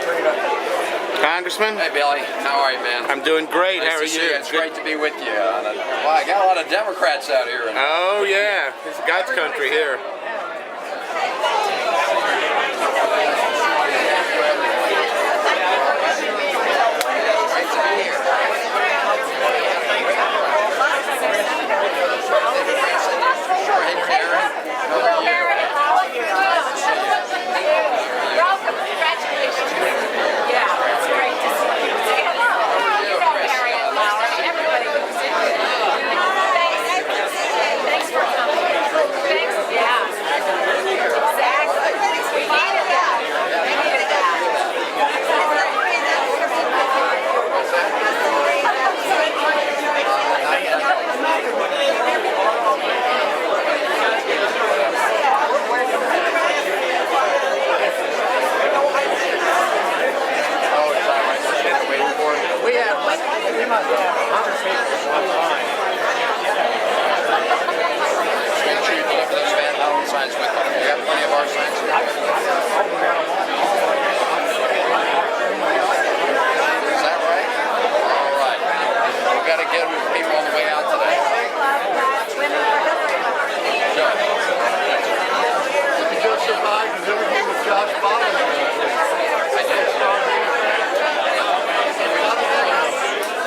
Congressman? Hey, Billy. How are you, man? I'm doing great. Nice How are to see you? It's great to be with you. Well, I got a lot of Democrats out here. Oh, yeah. It's God's country here. Great to be here. Sure. Hey, Karen. Earl, how are you? Welcome. Congratulations. Yeah, it's great to see you. Say hello. You know Harriet Lauer. Everybody goes in. Thanks for coming. Thanks. Yeah. Exactly. We needed that. We needed that. We must have 100 people at one time. Make sure you deliver those Van Houten signs with them. You got plenty of our signs. Is that right? All right. We got to get people on the way out today. Good. You just survived because everything was Josh Biden. I did.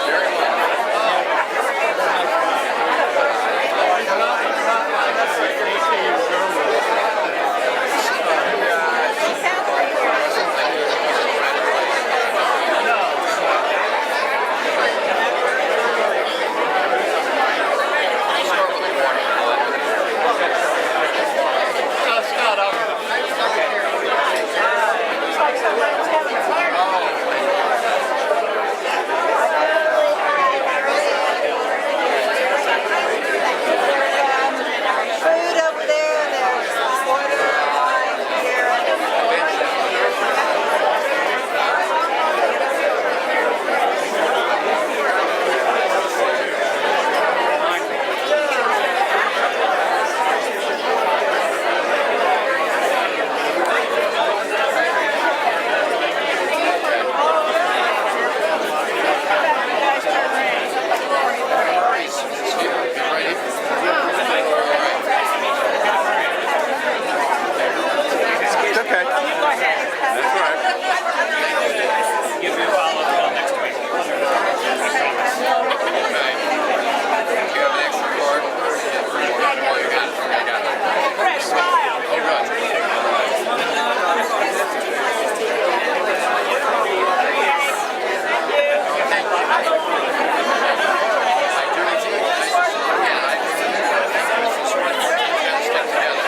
Very well. Start with the morning. Scott, Food over there, there's water, wine here. It's okay. That's all right. give me a follow-up call next week. Do you have an extra card? Oh, you got it. I got it. Fresh smile. Oh, good. Thank you. I do need to. Yeah, I just wanted to get together.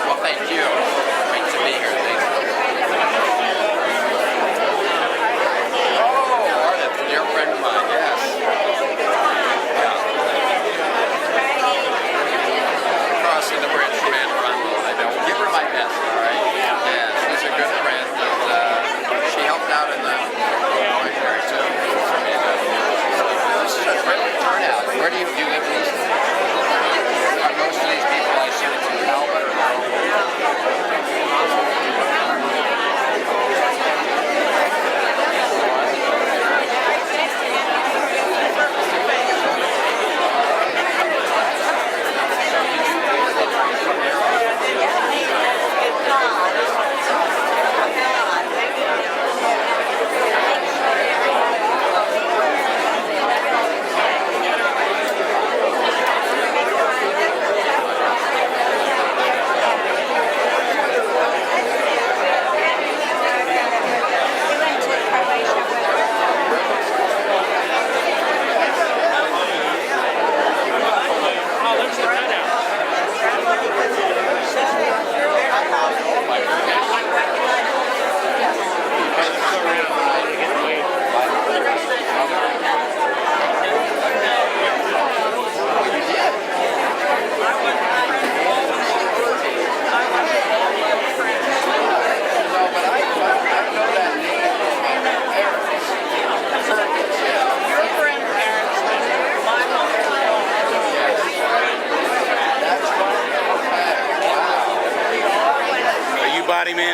Well, thank you. Great to be here. Thank you. Oh, Art, a dear friend of mine, yes. Yeah. Crossing the bridge from Anne Arundel. I know. Give her my best, all right? Yeah, she's a good friend, and she helped out in the military, too. This is a great turnout. Where do you live in East?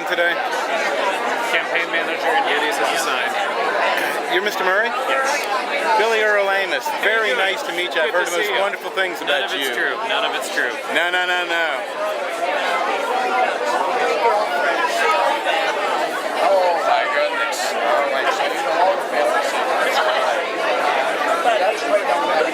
doing today? Campaign manager and duties as assigned. You're Mr. Murray? Yes. Billy Earl Amos. Very nice to meet you. I've heard the most see you. wonderful things None about of you. it's true. None of it's true. No. Oh my goodness. All right, so you know all the family secrets. That's right on that.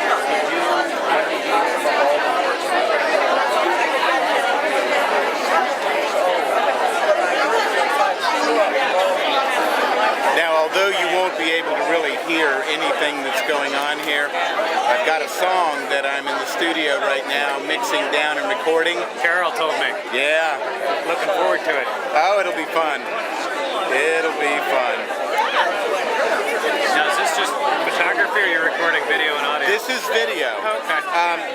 Now, although you won't be able to really hear anything that's going on here, I've got a song that I'm in the studio right now mixing down and recording. Carol told me. Yeah. Looking forward to it. Oh, it'll be fun. It'll be fun. Now, is this just photography or you're recording video and audio? This is video. Okay.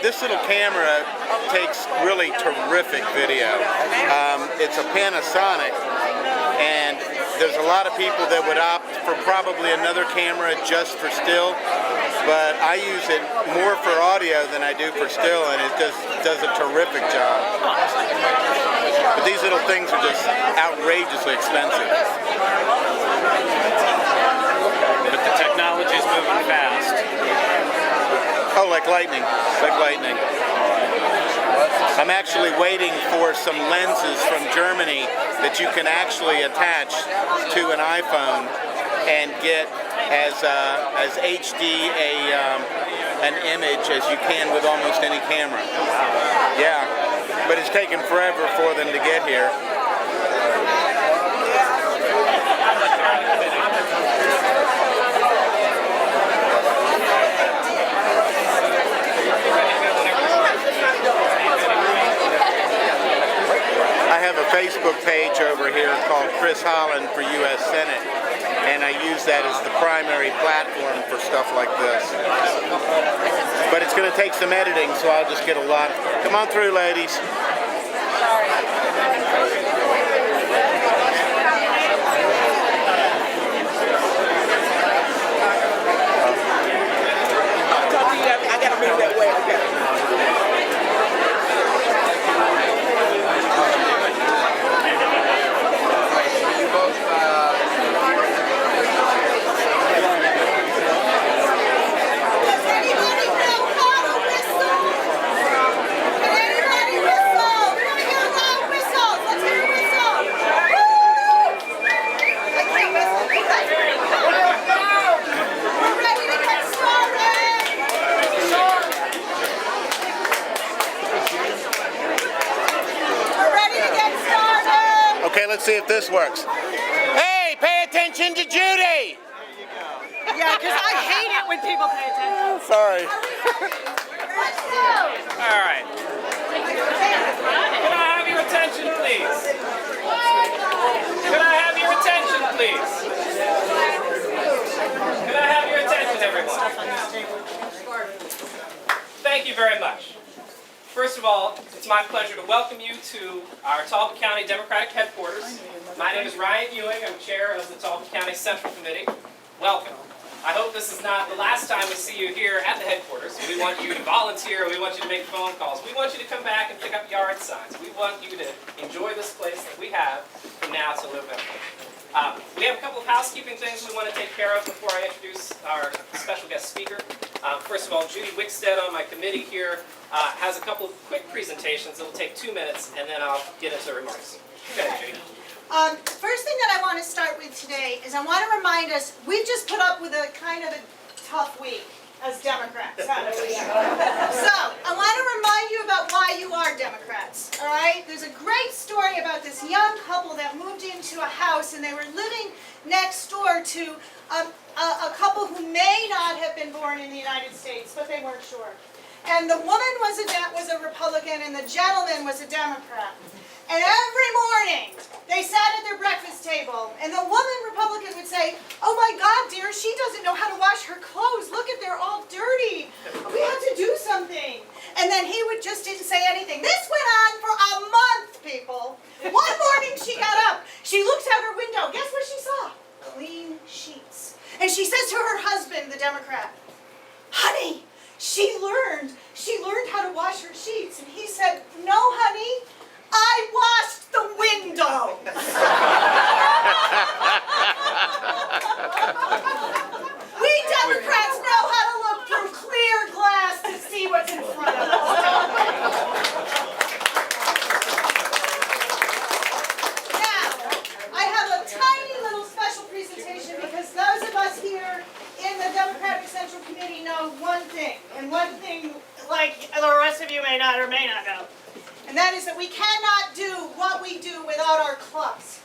This little camera takes really terrific video. It's a Panasonic, and there's a lot of people that would opt for probably another camera just for still, but I use it more for audio than I do for still, and it just does a terrific job. But these little things are just outrageously expensive. But the technology's moving fast. Oh, like lightning. Like lightning. I'm actually waiting for some lenses from Germany that you can actually attach to an iPhone and get as HD an image as you can with almost any camera. Yeah, but it's taken forever for them to get here. I have a Facebook page over here called Chris Holland for U.S. Senate, and I use that as the primary platform for stuff like this. But it's going to take some editing, so I'll just get a lot. Come on through, ladies. I gotta move that way. Okay, let's see if this works. Hey, pay attention to Judy! Yeah, because I hate it when people pay attention. Sorry. All right. Can I have your attention, please? Can I have your attention, please? Can I have your attention, everyone? Thank you very much. First of all, it's my pleasure to welcome you to our Talbot County Democratic headquarters. My name is Ryan Ewing. I'm chair of the Talbot County Central Committee. Welcome. I hope this is not the last time we see you here at the headquarters. We want you to volunteer. We want you to make phone calls. We want you to come back and pick up yard signs. We want you to enjoy this place that we have from now till November. We have a couple of housekeeping things we want to take care of before I introduce our special guest speaker. First of all, Judy Wickstead on my committee here has a couple of quick presentations. It'll take 2 minutes, and then I'll get into remarks. Go ahead, Judy. First thing that I want to start with today is I want to remind us, we've just put up with a kind of a tough week as Democrats, haven't we? So, I want to remind you about why you are Democrats, all right? There's a great story about this young couple that moved into a house and they were living next door to a couple who may not have been born in the United States, but they weren't sure. And the woman was a Republican and the gentleman was a Democrat. And every morning, they sat at their breakfast table, and the woman Republican would say, "Oh my God, dear, she doesn't know how to wash her clothes. Look at, they're all dirty. We have to do something." And then he would just didn't say anything. This went on for a month, people. One morning she got up, she looks out her window. Guess what she saw? Clean sheets. And she says to her husband, the Democrat, "Honey, she learned how to wash her sheets." And he said, "No, honey, I washed the window. We Democrats know how to look through clear glass to see what's in front of us. Now, I have a tiny little special presentation because those of us here in the Democratic Central Committee know one thing, and one thing like the rest of you may not or may not know. And that is that we cannot do what we do without our clubs.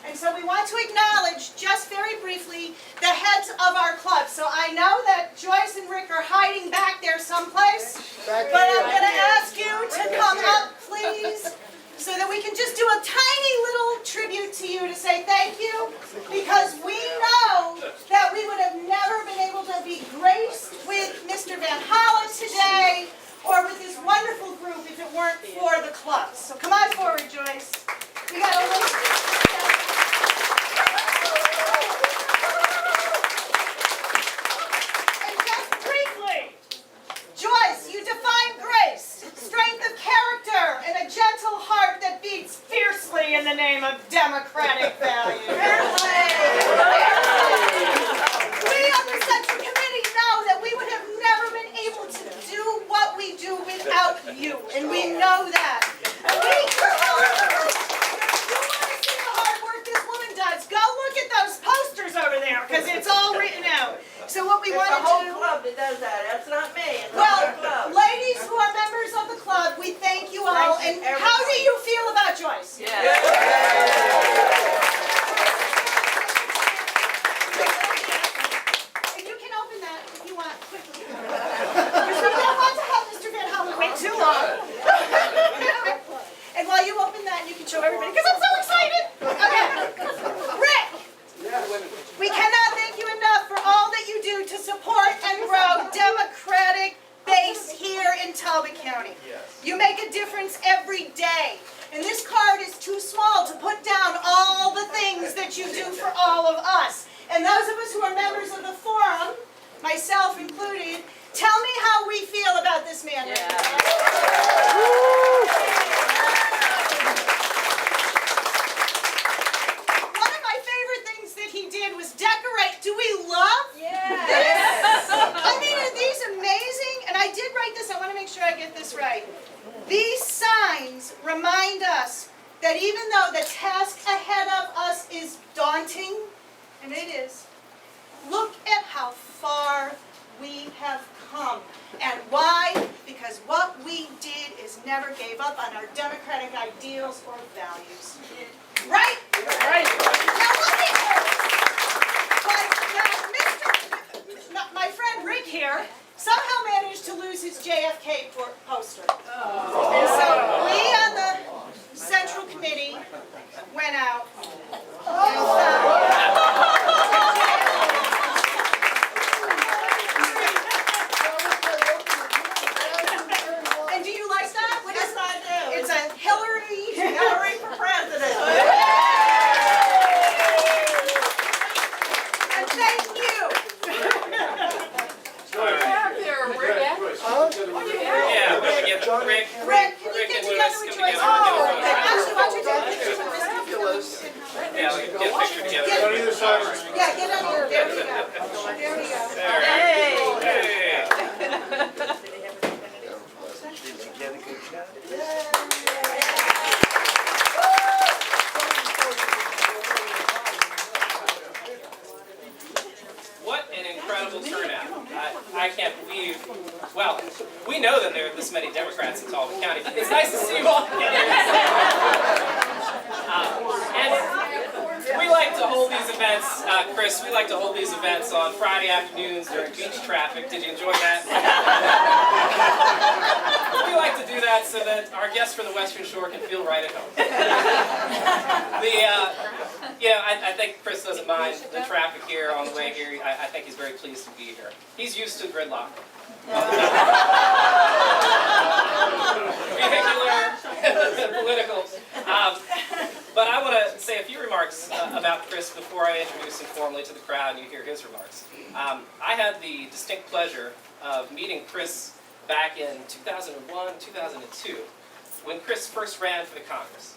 And so we want to acknowledge, just very briefly, the heads of our clubs. So I know that Joyce and Rick are hiding back there someplace, but I'm going to ask you to come up, please, so that we can just do a tiny little tribute to you to say thank you, because we know that we would have never been able to be graced with Mr. Van Hollen today, or with this wonderful group if it weren't for the clubs. So come on forward, Joyce. We got a little... And just briefly, Joyce, you define grace, strength of character, and a gentle heart that beats fiercely in the name of democratic values. We on the Central Committee know that we would have never been able to do what we do without you, and we know that. And we you want to see the hard work this woman does, go look at those posters over there, because it's all written out. So what we want to do... It's the whole club that does that. That's not me. It's the Well, whole club. ladies who are members of the club, we thank you all. Thank you, And how do you feel about Joyce? And you can open that if you want quickly. Because we don't want to have Mr. Van Hollen wait too long. And while you open that, you can show everybody, because I'm so excited. Okay. Rick, we cannot thank you enough for all that you do to support and grow Democratic base here in Talbot County. You make a difference every day. And this card is too small to put down all the things that you do for all of us. And those of us who are members of the forum, myself included, tell me how we feel about this man. One of my favorite things that he did was decorate. Do we love? Yes. I mean, are these amazing? And I did write this. I want to make sure I get this right. These signs remind us that even though the task ahead of us is daunting, and it is, look at how far we have come. And why? Because what we did is never gave up on our democratic ideals or values. Right? Right. Now look at my friend Rick here somehow managed to lose his JFK poster. And so we on the Central Committee went out and and do you like that? What is that? It's a Hillary for president. And thank you. Yeah, we're gonna get Rick. Rick, can you Rick get and together Louis with come Joyce? together. Oh, actually, why don't you take a picture with Mr. Yeah, we can get a picture together. Yeah, get on here. There we go. There we go. Hey. What an incredible turnout. I can't believe, well, we know that there are this many Democrats in Talbot County. It's nice to see you all together. And we like to hold these events, Chris, we like to hold these events on Friday afternoons during beach traffic. Did you enjoy that? We like to do that so that our guests from the Western Shore can feel right at home. I think Chris doesn't mind the traffic here on the way here. I think he's very pleased to be here. He's used to gridlock. Vehicular, political. But I want to say a few remarks about Chris before I introduce him formally to the crowd and you hear his remarks. I had the distinct pleasure of meeting Chris back in 2001, 2002. when Chris first ran for the Congress.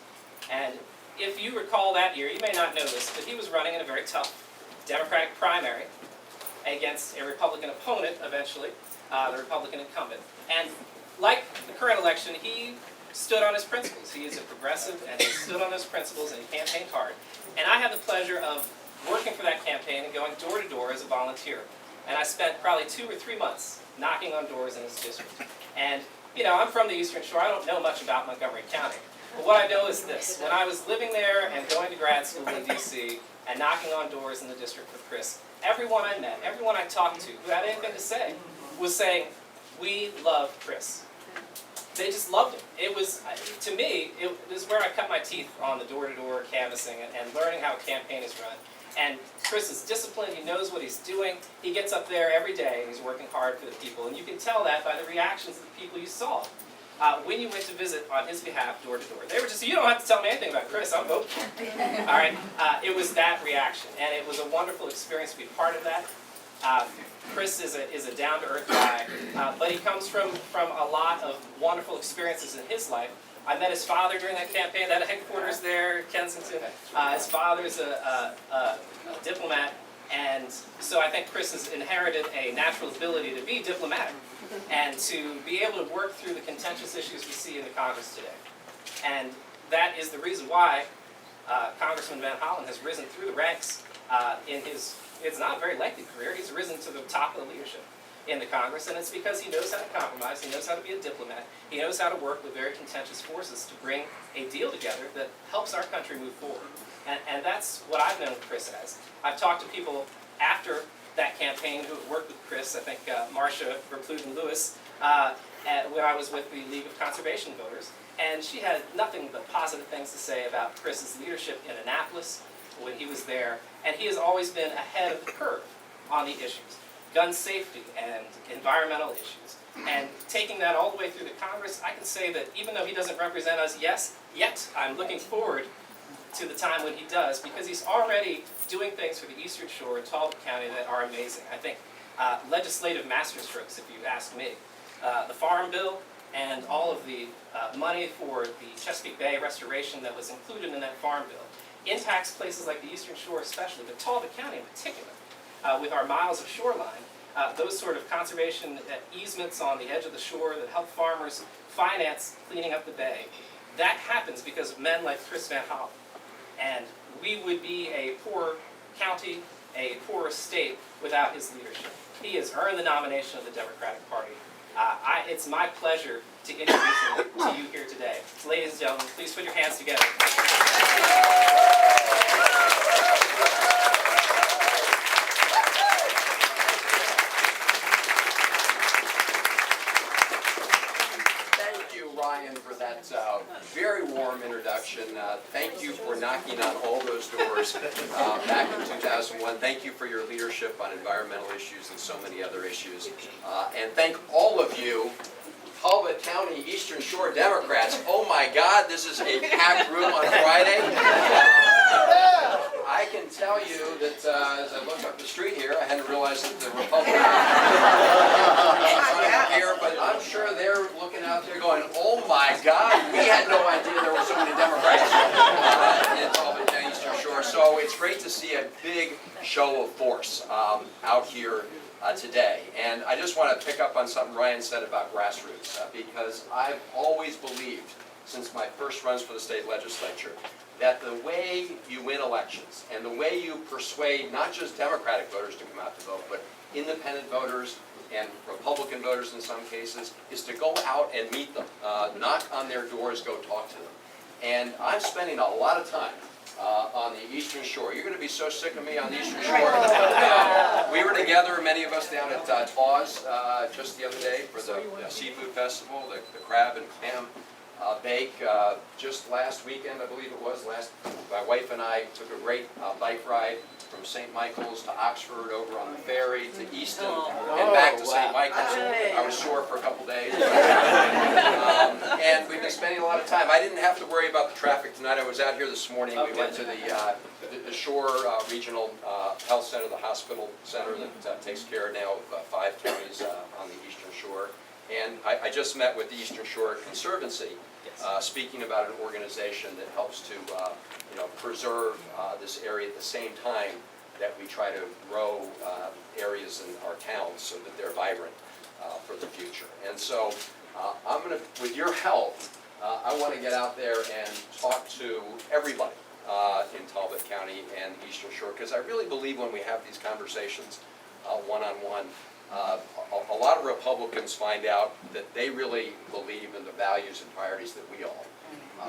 And if you recall that year, you may not know this, but he was running in a very tough Democratic primary against a Republican opponent eventually, the Republican incumbent. And like the current election, he stood on his principles. He is a progressive, and he stood on those principles, and he campaigned hard. And I had the pleasure of working for that campaign and going door to door as a volunteer. And I spent probably 2 or 3 months knocking on doors in his district. And, you know, I'm from the Eastern Shore. I don't know much about Montgomery County. But what I know is this. When I was living there and going to grad school in D.C. and knocking on doors in the district for Chris, everyone I met, everyone I talked to who had anything to say was saying, "We love Chris." They just loved him. It was, to me, it was where I cut my teeth on the door-to-door canvassing and learning how a campaign is run. And Chris is disciplined. He knows what he's doing. He gets up there every day and he's working hard for the people. And you can tell that by the reactions of the people you saw when you went to visit on his behalf door to door. They were just, "You don't have to tell me anything about Chris. I'm voting for him." All right. It was that reaction, and it was a wonderful experience to be part of that. Chris is a down-to-earth guy, but he comes from a lot of wonderful experiences in his life. I met his father during that campaign. They had a headquarters there in Kensington. His father's a diplomat, and so I think Chris has inherited a natural ability to be diplomatic and to be able to work through the contentious issues we see in the Congress today. And that is the reason why Congressman Van Hollen has risen through the ranks in his, it's not a very lengthy career, he's risen to the top of the leadership in the Congress, and it's because he knows how to compromise, he knows how to be a diplomat, he knows how to work with very contentious forces to bring a deal together that helps our country move forward. And that's what I've known Chris as. I've talked to people after that campaign who have worked with Chris, I think Marcia Verpluden-Lewis, when I was with the League of Conservation Voters, and she had nothing but positive things to say about Chris's leadership in Annapolis when he was there, and he has always been ahead of the curve on the issues. Gun safety and environmental issues. And taking that all the way through the Congress, I can say that even though he doesn't represent us yet, I'm looking forward to the time when he does, because he's already doing things for the Eastern Shore and Talbot County that are amazing. I think legislative masterstrokes, if you ask me. The Farm Bill and all of the money for the Chesapeake Bay restoration that was included in that Farm Bill impacts places like the Eastern Shore especially, but Talbot County in particular. With our miles of shoreline, those sort of conservation easements on the edge of the shore that help farmers finance cleaning up the bay, that happens because of men like Chris Van Hollen. And we would be a poor county, a poor state without his leadership. He has earned the nomination of the Democratic Party. It's my pleasure to introduce him to you here today. Ladies and gentlemen, please put your hands together. For that very warm introduction. Thank you for knocking on all those doors back in 2001. Thank you for your leadership on environmental issues and so many other issues. And thank all of you, Talbot County Eastern Shore Democrats. Oh my God, this is a packed room on Friday. I can tell you that as I look up the street here, I hadn't realized that the Republicans were here, but I'm sure they're looking out there going, "Oh my God, we had no idea there were so many Democrats in Talbot County Eastern Shore." So it's great to see a big show of force out here today. And I just want to pick up on something Ryan said about grassroots, because I've always believed, since my first runs for the state legislature, that the way you win elections and the way you persuade not just Democratic voters to come out to vote, but independent voters and Republican voters in some cases, is to go out and meet them, knock on their doors, go talk to them. And I'm spending a lot of time on the Eastern Shore. You're going to be so sick of me on the Eastern Shore. We were together, many of us, down at Taw's just the other day for the seafood festival, the crab and clam bake. Just last weekend, I believe it was, my wife and I took a great bike ride from St. Michael's to Oxford, over on the ferry to Easton, and back to St. Michael's. I was shore for a couple days. And we've been spending a lot of time. I didn't have to worry about the traffic tonight. I was out here this morning. We went to the Shore Regional Health Center, the hospital center that takes care now of 5 counties on the Eastern Shore. And I I just met with the Eastern Shore Conservancy, speaking about an organization that helps to preserve this area at the same time that we try to grow areas in our towns so that they're vibrant for the future. And so I'm going to, with your help, I want to get out there and talk to everybody in Talbot County and Eastern Shore, because I really believe when we have these conversations one-on-one, a lot of Republicans find out that they really believe in the values and priorities that we all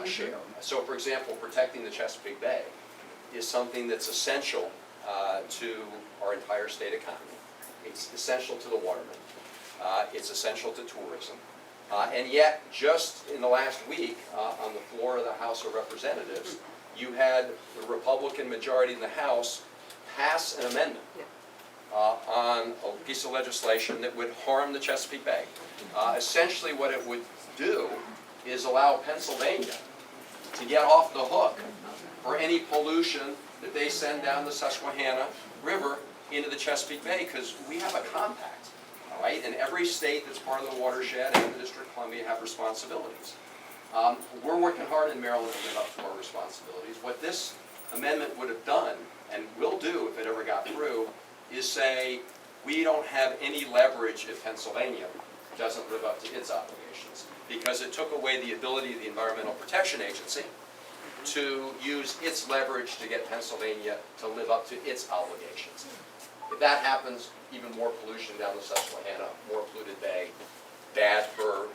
share. So, for example, protecting the Chesapeake Bay is something that's essential to our entire state economy. It's essential to the watermen. It's essential to tourism. And yet, just in the last week, on the floor of the House of Representatives, you had the Republican majority in the House pass an amendment on a piece of legislation that would harm the Chesapeake Bay. Essentially what it would do is allow Pennsylvania to get off the hook for any pollution that they send down the Susquehanna River into the Chesapeake Bay, because we have a compact, all right? And every state that's part of the watershed and the District of Columbia have responsibilities. We're working hard in Maryland to live up to our responsibilities. What this amendment would have done, and will do if it ever got through, is say we don't have any leverage if Pennsylvania doesn't live up to its obligations, because it took away the ability of the Environmental Protection Agency to use its leverage to get Pennsylvania to live up to its obligations. If that happens, even more pollution down the Susquehanna, more polluted bay, bad for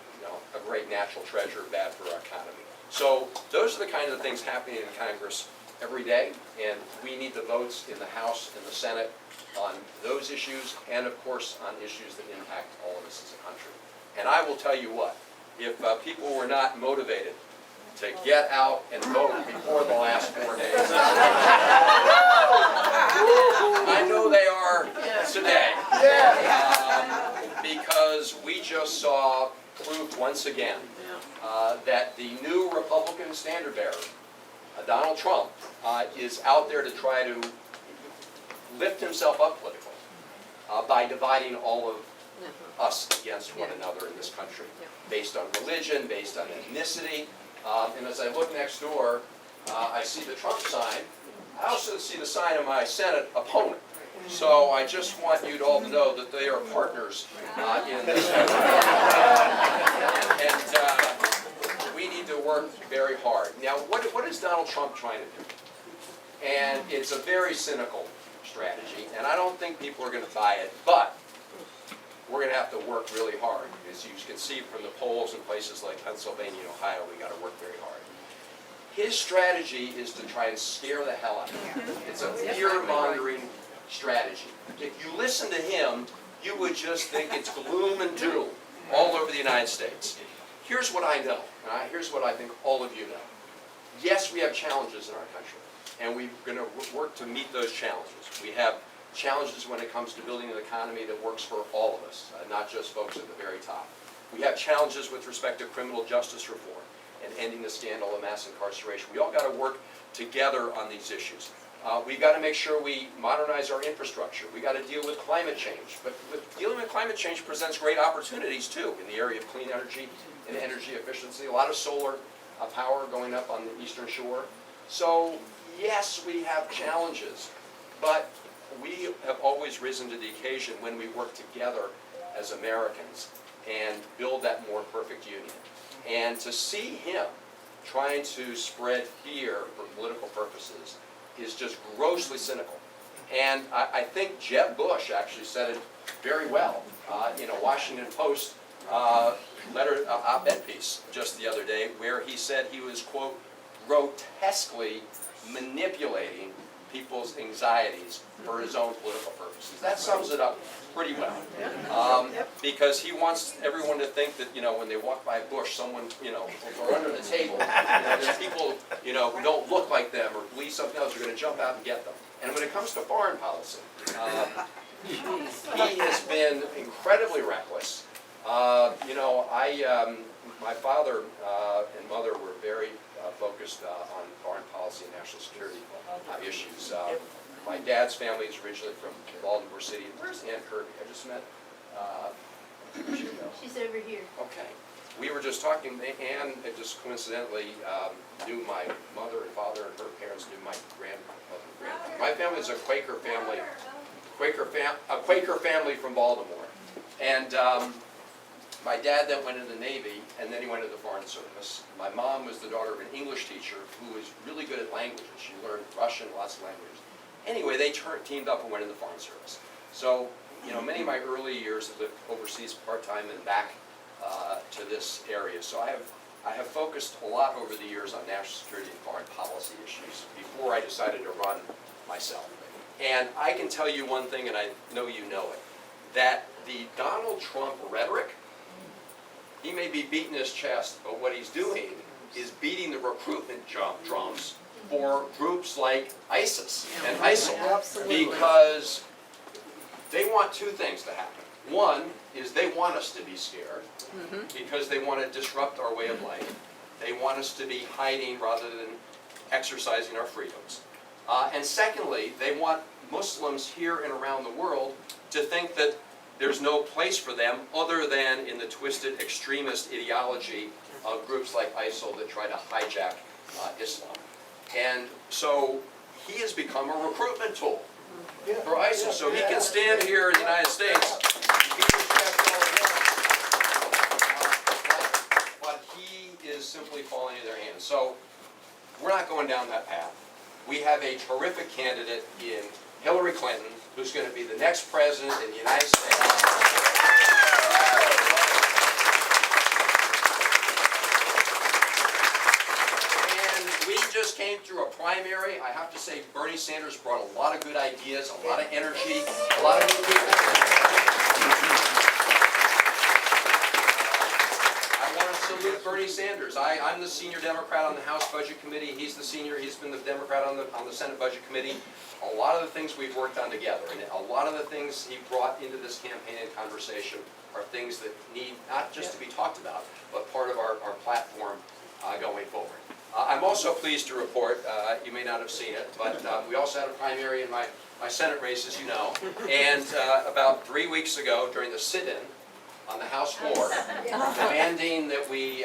a great natural treasure, bad for our economy. So those are the kind of things happening in Congress every day, and we need the votes in the House and the Senate on those issues, and of course on issues that impact all of us as a country. And I will tell you what, if people were not motivated to get out and vote before the last 4 days, I know they are today, because we just saw proof once again that the new Republican standard bearer, Donald Trump, is out there to try to lift himself up politically by dividing all of us against one another in this country, based on religion, based on ethnicity. And as I look next door, I see the Trump sign. I also see the sign of my Senate opponent. So I just want you all to know that they are partners in this effort. And we need to work very hard. Now, what is Donald Trump trying to do? And it's a very cynical strategy, and I don't think people are going to buy it, but we're going to have to work really hard. As you can see from the polls in places like Pennsylvania and Ohio, we got to work very hard. His strategy is to try and scare the hell out of you. It's a fear-mongering strategy. If you listen to him, you would just think it's gloom and doom all over the United States. Here's what I know. Here's what I think all of you know. Yes, we have challenges in our country, and we're going to work to meet those challenges. We have challenges when it comes to building an economy that works for all of us, not just folks at the very top. We have challenges with respect to criminal justice reform and ending the scandal of mass incarceration. We all got to work together on these issues. We've got to make sure we modernize our infrastructure. We've got to deal with climate change. But dealing with climate change presents great opportunities, too, in the area of clean energy and energy efficiency. A lot of solar power going up on the Eastern Shore. So, yes, we have challenges, but we have always risen to the occasion when we work together as Americans and build that more perfect union. And to see him trying to spread fear for political purposes is just grossly cynical. And I think Jeb Bush actually said it very well in a Washington Post op-ed piece just the other day, where he said he was, quote, grotesquely manipulating people's anxieties for his own political purposes. That sums it up pretty well. Because he wants everyone to think that, when they walk by Bush, someone, or under the table, there's people, who don't look like them or believe something else are going to jump out and get them. And when it comes to foreign policy, he has been incredibly reckless. My father and mother were very focused on foreign policy and national security issues. My dad's family is originally from Baltimore City. Where's Aunt Kirby? I just met She's over here. Okay. We were just talking, Ann just coincidentally knew my mother and father, and her parents knew my grandmother and grandfather. My family is a Quaker family, a Quaker family from Baltimore. And my dad then went into the Navy, and then he went into the Foreign Service. My mom was the daughter of an English teacher who was really good at languages. She learned Russian, lots of languages. Anyway, they teamed up and went into the Foreign Service. So, you know, many of my early years have lived overseas part-time and back to this area. So I have focused a lot over the years on national security and foreign policy issues before I decided to run myself. And I can tell you one thing, and I know you know it, that the Donald Trump rhetoric, he may be beating his chest, but what he's doing is beating the recruitment drums for groups like ISIS and ISIL, because they want two things to happen. One is they want us to be scared because they want to disrupt our way of life. They want us to be hiding rather than exercising our freedoms. And secondly, they want Muslims here and around the world to think that there's no place for them other than in the twisted extremist ideology of groups like ISIL that try to hijack Islam. And so he has become a recruitment tool for ISIL. So he can stand here in the United States, but he is simply falling into their hands. So we're not going down that path. We have a terrific candidate in Hillary Clinton, who's going to be the next president in the United States. And we just came through a primary. I have to say, Bernie Sanders brought a lot of good ideas, a lot of energy, a lot of new people. I want to salute Bernie Sanders. I'm the senior Democrat on the House Budget Committee. He's been the Democrat on the Senate Budget Committee. A lot of the things we've worked on together, and a lot of the things he brought into this campaign and conversation are things that need not just to be talked about, but part of our platform going forward. I'm also pleased to report, you may not have seen it, but we also had a primary in my Senate race, as you know, and about 3 weeks ago during the sit-in on the House floor, demanding that we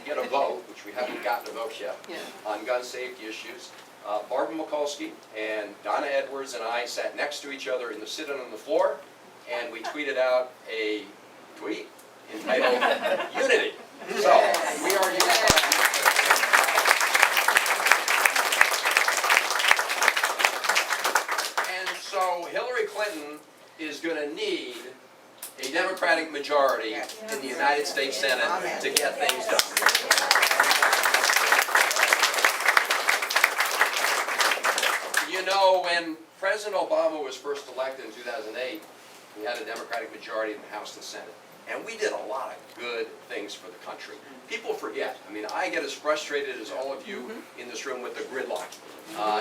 get a vote, which we haven't gotten a vote yet, on gun safety issues. Barbara Mikulski and Donna Edwards and I sat next to each other in the sit-in on the floor, and we tweeted out a tweet entitled Unity. So, we are unified. And so Hillary Clinton is going to need a Democratic majority in the United States Senate to get things done. You know, when President Obama was first elected in 2008, we had a Democratic majority in the House and Senate. And we did a lot of good things for the country. People forget. I mean, I get as frustrated as all of you in this room with the gridlock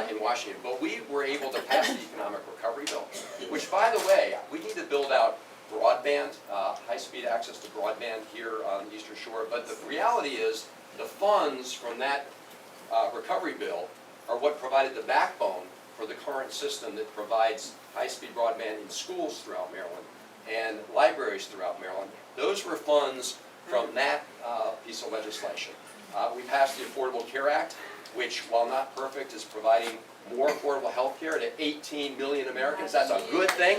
in Washington. But we were able to pass the Economic Recovery Bill, which, by the way, we need to build out broadband, high-speed access to broadband here on the Eastern Shore. But the reality is the funds from that recovery bill are what provided the backbone for the current system that provides high-speed broadband in schools throughout Maryland and libraries throughout Maryland. Those were funds from that piece of legislation. We passed the Affordable Care Act, which, while not perfect, is providing more affordable health care to 18 million Americans. That's a good thing.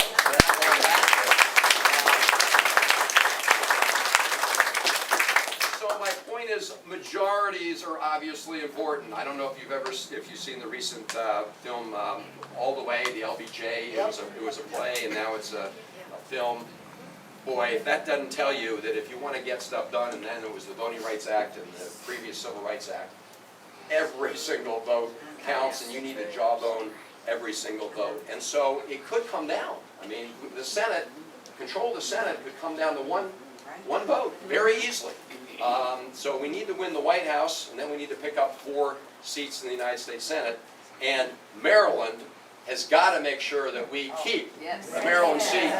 So my point is, majorities are obviously important. I don't know if you've seen the recent film All the Way, the LBJ. It was a play, and now it's a film. Boy, if that doesn't tell you that if you want to get stuff done, and then there was the Voting Rights Act and the previous Civil Rights Act, every single vote counts, and you need to jawbone every single vote. And so it could come down. I mean, the Senate, control of the Senate could come down to one vote very easily. So we need to win the White House, and then we need to pick up 4 seats in the United States Senate. And Maryland has got to make sure that we keep the Maryland seat.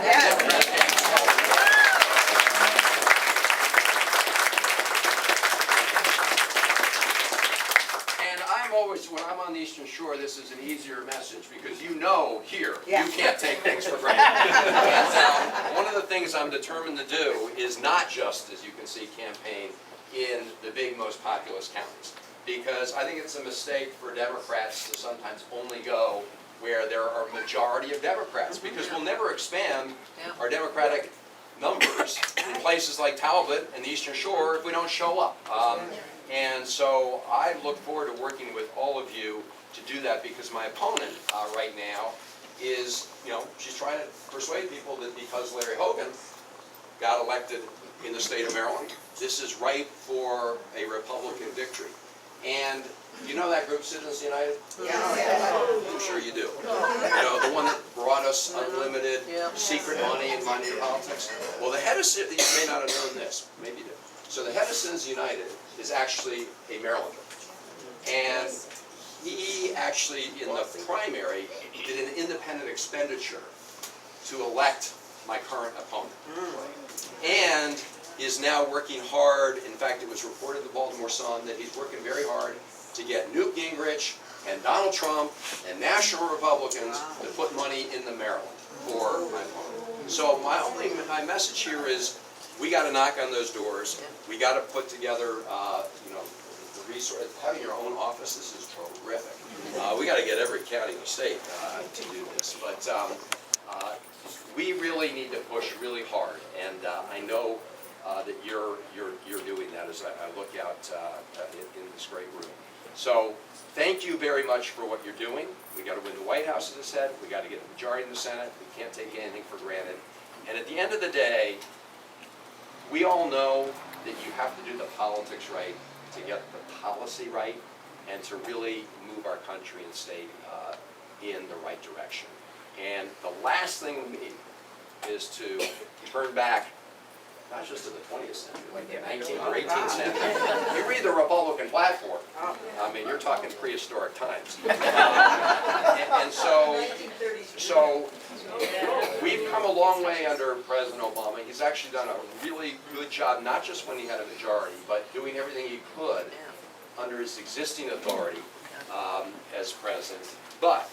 And I'm always, when I'm on the Eastern Shore, this is an easier message because you know here, you can't take things for granted. And one of the things I'm determined to do is not just, as you can see, campaign in the big, most populous counties. Because I think it's a mistake for Democrats to sometimes only go where there are a majority of Democrats, because we'll never expand our Democratic numbers in places like Talbot and the Eastern Shore if we don't show up. And so I look forward to working with all of you to do that, because my opponent right now is, she's trying to persuade people that because Larry Hogan got elected in the state of Maryland, this is ripe for a Republican victory. And you know that group, Citizens United? I'm sure you do. The one that brought us unlimited secret money and money in politics. Well, the head of Citizens, you may not have known this, maybe you do. So the head of Citizens United is actually a Marylander. And he actually, in the primary, did an independent expenditure to elect my current opponent. And is now working hard. In fact, it was reported in the Baltimore Sun that he's working very hard to get Newt Gingrich and Donald Trump and national Republicans to put money in the Maryland for my opponent. So my message here is, we got to knock on those doors. We got to put together, the resource. Having your own office, this is terrific. We got to get every county in the state to do this, but we really need to push really hard, and I know that you're doing that as I look out in this great room. So thank you very much for what you're doing. We got to win the White House, as I said. We got to get a majority in the Senate. We can't take anything for granted. And at the end of the day, we all know that you have to do the politics right to get the policy right and to really move our country and state in the right direction. And the last thing we need is to turn back, not just to the 20th century, like the 19th or 18th century. You read the Republican platform, I mean, you're talking prehistoric times. And so we've come a long way under President Obama. He's actually done a really good job, not just when he had a majority, but doing everything he could under his existing authority as president. But,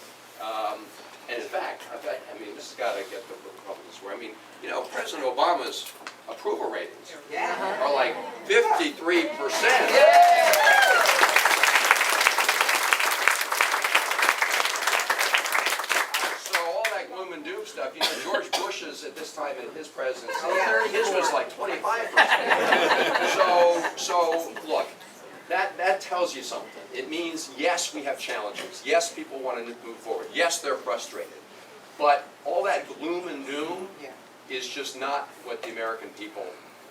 and in fact, I mean, this has got to get the Republicans where, I mean, President Obama's approval ratings are like 53%. So all that gloom and doom stuff, George Bush's at this time in his presidency, his was like 25%. So look, that tells you something. It means, yes, we have challenges. Yes, people want to move forward. Yes, they're frustrated. But all that gloom and doom is just not what the American people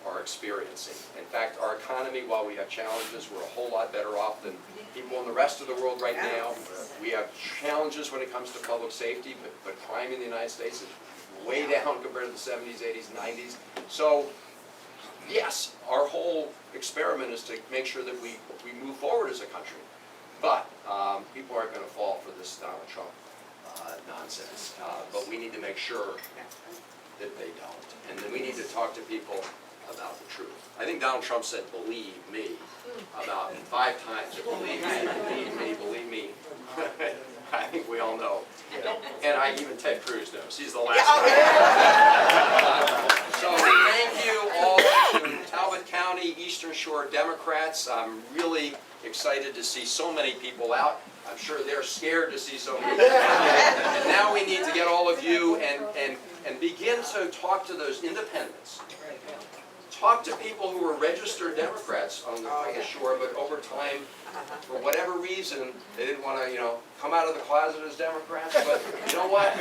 are experiencing. In fact, our economy, while we have challenges, we're a whole lot better off than people in the rest of the world right now. We have challenges when it comes to public safety, but crime in the United States is way down compared to the 70s, 80s, 90s. So, yes, our whole experiment is to make sure that we move forward as a country. But people aren't going to fall for this Donald Trump nonsense. But we need to make sure that they don't. And then we need to talk to people about the truth. I think Donald Trump said, "Believe me," about 5 times. Believe me. I think we all know. And even Ted Cruz knows. He's the last one. So thank you all to Talbot County, Eastern Shore Democrats. I'm really excited to see so many people out. I'm sure they're scared to see so many people out. And now we need to get all of you and begin to talk to those independents. Talk to people who are registered Democrats on the shore, but over time, for whatever reason, they didn't want to, come out of the closet as Democrats. But you know what?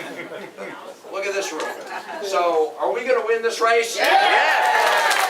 Look at this room. So, are we going to win this race? Yeah.